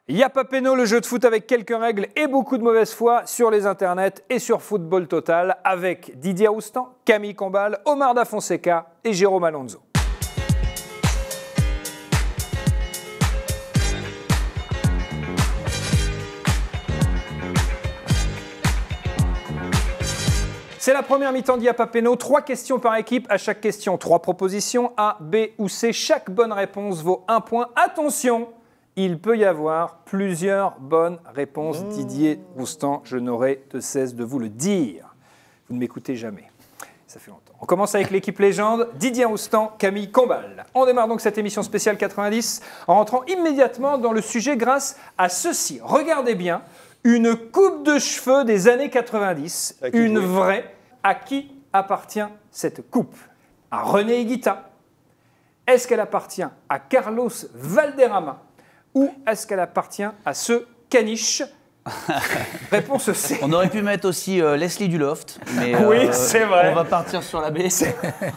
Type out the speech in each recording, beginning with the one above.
Y'a pas péno, le jeu de foot avec quelques règles et beaucoup de mauvaise foi sur les internets et sur Football Total avec Didier Roustan, Camille Combal, Omar Da Fonseca et Jérôme Alonso. C'est la première mi-temps d'Y'a pas péno, 3 questions par équipe, à chaque question 3 propositions, A, B ou C. Chaque bonne réponse vaut 1 point. Attention, il peut y avoir plusieurs bonnes réponses. Didier Roustan, je n'aurai de cesse de vous le dire. Vous ne m'écoutez jamais, ça fait longtemps. On commence avec l'équipe légende, Didier Roustan, Camille Combal. On démarre donc cette émission spéciale 90 en rentrant immédiatement dans le sujet grâce à ceci. Regardez bien. Une coupe de cheveux des années 90, une vraie. À qui appartient cette coupe? À René Higuita? Est-ce qu'elle appartient à Carlos Valderrama? Ou est-ce qu'elle appartient à ce caniche? Réponse C. On aurait pu mettre aussi Leslie Duloft, mais oui, c'est vrai. On va partir sur la B.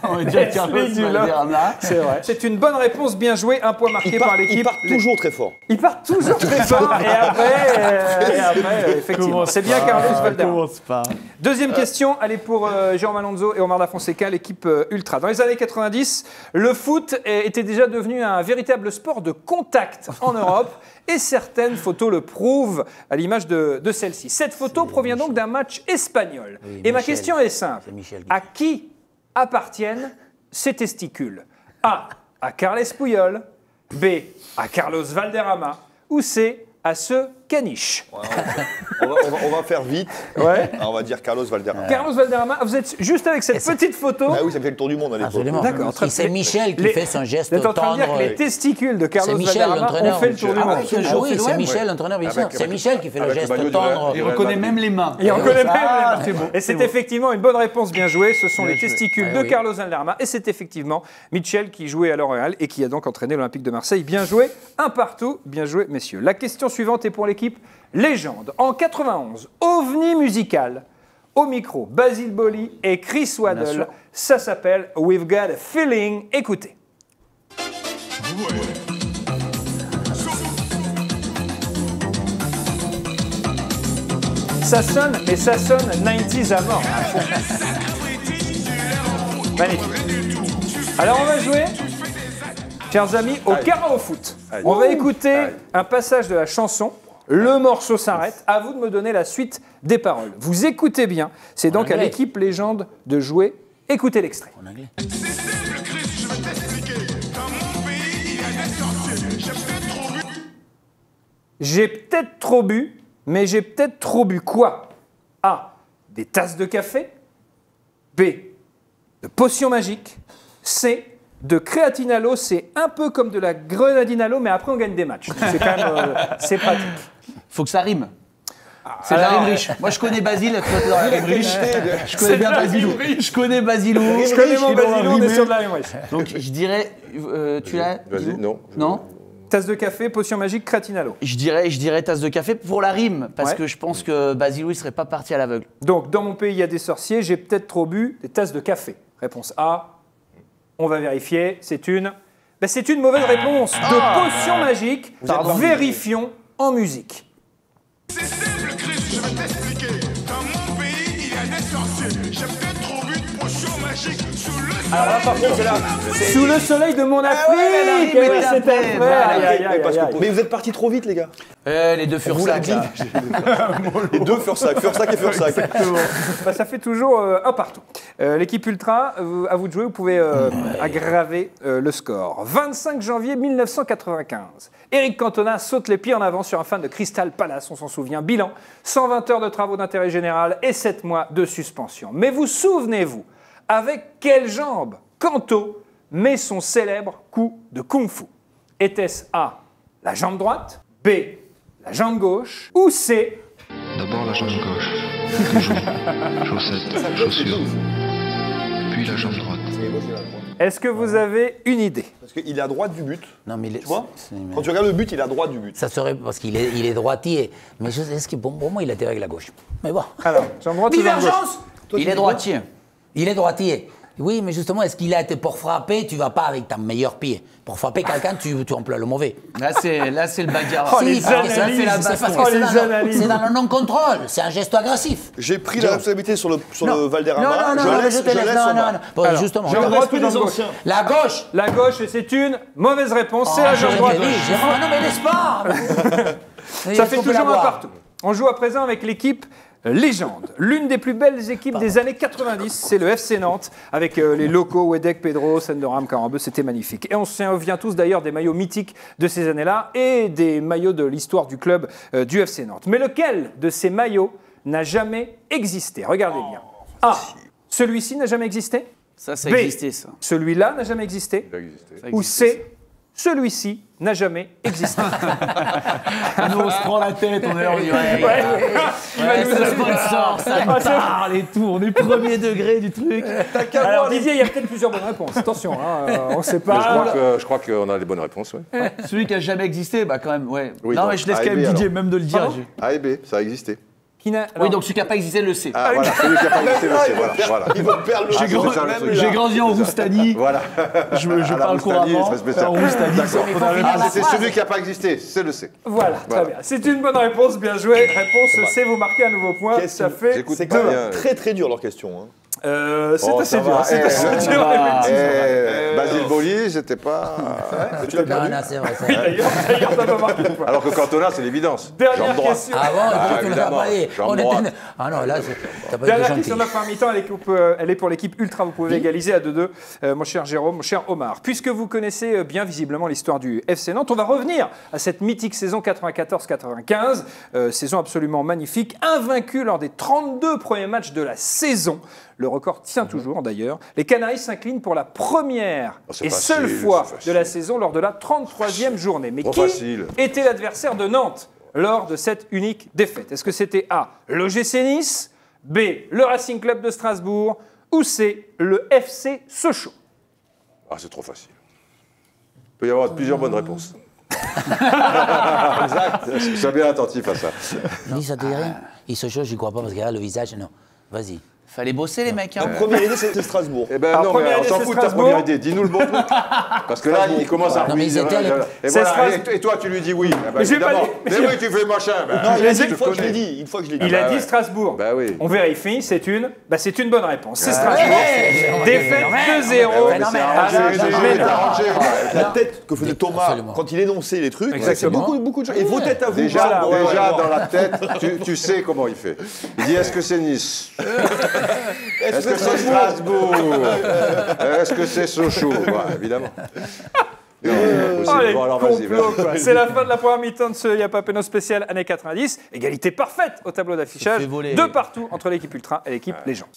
On va dire Carlos Valderrama. C'est vrai. C'est une bonne réponse, bien jouée, 1 point marqué par l'équipe. Ils partent toujours très fort. Ils partent toujours très fort et après effectivement, c'est bien Carlos Valderrama. Deuxième question, elle est pour Jérôme Alonso et Omar Da Fonseca, l'équipe Ultra. Dans les années 90, le foot était déjà devenu un véritable sport de contact en Europe et certaines photos le prouvent à l'image de celle-ci. Cette photo provient donc d'un match espagnol. Oui, et ma question est simple. À qui appartiennent ces testicules? A. À Carles Puyol. B. À Carlos Valderrama. Ou C. À ce caniche. Ouais, on va faire vite. Ouais. On va dire Carlos Valderrama. Carlos Valderrama, vous êtes juste avec cette petite photo. Ah oui, ça fait le tour du monde à l'époque. Absolument. D'accord. C'est Michel qui fait son geste tendre. Vous êtes en train de dire que les testicules de Carlos Valderrama ont fait le tour du monde. Ah oui, c'est Michel, l'entraîneur, bien sûr. C'est Michel qui fait le geste tendre. Il reconnaît même les mains. Il reconnaît même les mains. Et c'est effectivement une bonne réponse bien jouée. Ce sont les testicules de Carlos Valderrama. Et c'est effectivement Michel qui jouait à L'Oréal et qui a donc entraîné l'Olympique de Marseille. Bien joué, 1 partout. Bien joué, messieurs. La question suivante est pour l'équipe légende. En 91, ovni musical, au micro, Basile Boli et Chris Waddle. Ça s'appelle We've Got a Feeling. Écoutez. Ça sonne, et ça sonne 90s à mort. Magnifique. Alors on va jouer, chers amis, au carreau foot. On va écouter un passage de la chanson. Le morceau s'arrête. À vous de me donner la suite des paroles. Vous écoutez bien. C'est donc à l'équipe légende de jouer. Écoutez l'extrait. En anglais. J'ai peut-être trop bu, mais j'ai peut-être trop bu quoi? A. Des tasses de café. B. De potions magiques. C. De créatinalo, c'est un peu comme de la grenadinalo, mais après on gagne des matchs. C'est quand même, c'est pratique. Faut que ça rime. C'est la rime riche. Moi je connais Basile, toi t'es dans la rime riche. Je connais bien Basilou. Je connais Basilou. Je connais mon Basilou, on est sur de la rime riche. Donc je dirais, tu l'as? Vas-y, non. Non. Tasse de café, potion magique, créatinalo. Je dirais tasse de café pour la rime, parce que je pense que Basilou il serait pas parti à l'aveugle. Donc dans mon pays il y a des sorciers, j'ai peut-être trop bu des tasses de café. Réponse A. On va vérifier, c'est une mauvaise réponse. De potion magique, vérifions en musique. C'est simple, Chris, je vais t'expliquer. Dans mon pays, il y a des sorciers. J'ai peut-être trop bu de potions magiques sous le soleil. Alors là, par contre, c'est là. Sous le soleil de mon Afrique. Mais vous êtes partis trop vite, les gars. Les deux Fursac. Les deux Fursac et Fursac. Bah, ça fait toujours 1 partout. L'équipe Ultra, à vous de jouer, vous pouvez aggraver le score. 25 janvier 1995. Éric Cantona saute les pieds en avant sur un fan de Crystal Palace, on s'en souvient. Bilan, 120 heures de travaux d'intérêt général et 7 mois de suspension. Mais vous souvenez-vous, avec quelle jambe Canto met son célèbre coup de kung-fu? Était-ce A, la jambe droite, B, la jambe gauche, ou C? D'abord la jambe gauche, puis chaussettes, chaussures, puis la jambe droite. Est-ce que vous avez une idée? Parce qu'il est à droite du but. Non, mais tu vois? Quand tu regardes le but, il est à droite du but. Ça serait parce qu'il est droitier. Mais est-ce que pour moi, il a tiré avec la gauche. Mais bon. Alors, jambe droite ou jambe gauche? Il est droitier. Il est droitier. Oui, mais justement, est-ce qu'il a été pour frapper, tu vas pas avec ta meilleure pied. Pour frapper quelqu'un, tu emploies le mauvais. Là, c'est le bagarre. Oh, les parce que ça, analyses, c'est la c'est parce pas- que les analyses. c'est dans le non-contrôle, c'est un geste agressif. J'ai pris la responsabilité sur le Valderrama. Non, je laisse te laisse. Omar. Non. Bon, Alors, justement. je droite ou gauche? La gauche. La gauche, c'est une mauvaise réponse. C'est la jambe J'ai droite. dit, Jérôme, non, mais laisse pas. Ça fait toujours un partout. On joue à présent avec l'équipe Légende, l'une des plus belles équipes des années 90, c'est le FC Nantes, avec les locaux Wedek, Pedro, Senderam, Carambeu, c'était magnifique. Et on se souvient tous d'ailleurs des maillots mythiques de ces années-là et des maillots de l'histoire du club du FC Nantes. Mais lequel de ces maillots n'a jamais existé? Regardez bien. A. Celui-ci n'a jamais existé. Ça B. existait, ça. Celui-là n'a jamais existé. Ou C. Celui-ci n'a jamais existé. Nous, on se prend la tête, on est là, on dit nous ça sponsor, ça me parle et tout, on est premier degré du truc. Alors Didier, il y a peut-être plusieurs bonnes réponses. Attention, on ne sait Mais pas. je crois qu'on a les bonnes réponses, ouais. Celui qui a jamais existé, bah quand même, ouais. Oui, non, donc, mais je laisse A quand et même B, Didier alors. même de le dire. Pardon A et B, ça a existé. Qui n'a- Oui, alors, donc celui qui n'a pas existé le sait. Ah, voilà, celui qui n'a pas existé, le sait, voilà. Ils vont perdre le J'ai jeu. grand- ça, le Même truc. là. J'ai grandi en Roustanie, Voilà. je À la parle Roustanie, couramment. très spécial. En Roustanie, D'accord. Mais il faut finir Ah, la c'est phrase. celui qui n'a pas existé, c'est le C. Voilà, Voilà. très bien. C'est une bonne réponse, bien joué. Réponse C, vous marquez un nouveau point. Qu'est-ce Ça que- fait. J'écoute C'est pas quand même bien. très très dur leur question. Hein. C'est Oh, assez ça dur. va. C'est assez Eh, dur, effectivement. Basile Boli, c'était pas. Tu l'as Non, perdu. non, c'est vrai. D'ailleurs, t'as pas marqué le point. Alors que Cantona, c'est l'évidence. Dernière Jambe droite. question. Ah bon, écoute, tu l'as évidemment, pas dit. jambe On était- droite. Ah non, là, t'as pas été Dernière gentil. question de la première mi-temps, elle est pour l'équipe Ultra. Vous pouvez égaliser à 2-2, mon cher Jérôme, mon cher Omar. Puisque vous connaissez bien visiblement l'histoire du FC Nantes, on va revenir à cette mythique saison 94-95, saison absolument magnifique, invaincue lors des 32 premiers matchs de la saison. Le record tient toujours d'ailleurs. Les Canaries s'inclinent pour la première Oh, c'est et facile, seule fois c'est facile. de la saison lors de la 33e journée. Mais Trop qui facile. était l'adversaire de Nantes lors de cette unique défaite? Est-ce que c'était A, l'OGC Nice, B, le Racing Club de Strasbourg ou C, le FC Sochaux? Ah, c'est trop facile. Il peut y avoir plusieurs bonnes réponses. Exact. Sois bien attentif à ça. Dis, ça te dit rien? Il se chauffe, j'y crois pas parce qu'il a le visage, non. Vas-y. Fallait bosser les mecs. Hein. Première idée, c'était Strasbourg. Eh ben Alors, non, mais première on idée, s'en c'est fout de ta Strasbourg. première idée. Dis-nous le bon truc. Parce que là, il commence à Non, mais ils étaient allés- Et, C'est voilà, Strasbourg. et toi, tu lui dis oui. Ah bah, Mais j'ai pas évidemment. dit- Mais oui, tu fais machin. Bah, Non, il a dit je une te fois que je l'ai connais. dit. Une fois que je l'ai dit. Il a bah dit ouais. Strasbourg. Bah oui. On vérifie, c'est une bonne réponse. C'est Strasbourg. Défaite 2-0. Ouais, mais c'est arrangé, Mais non. arrangé. La tête que faisait Thomas Absolument. quand il énonçait les trucs, c'est Exactement. beaucoup de gens. Et vos têtes à vous. Déjà, voilà, déjà ouais, dans la tête, tu sais comment il fait. Il dit est-ce que c'est Nice? Est-ce que c'est Strasbourg? Est-ce que c'est Sochaux? Voilà, évidemment. Non, c'est Oh, possible. les Bon, alors vas-y, complots, vas-y. quoi. C'est la fin de la première mi-temps de ce Y'a pas Péno spécial années 90. Égalité parfaite au tableau d'affichage. fait voler. De partout entre l'équipe Ultra et l'équipe Légende.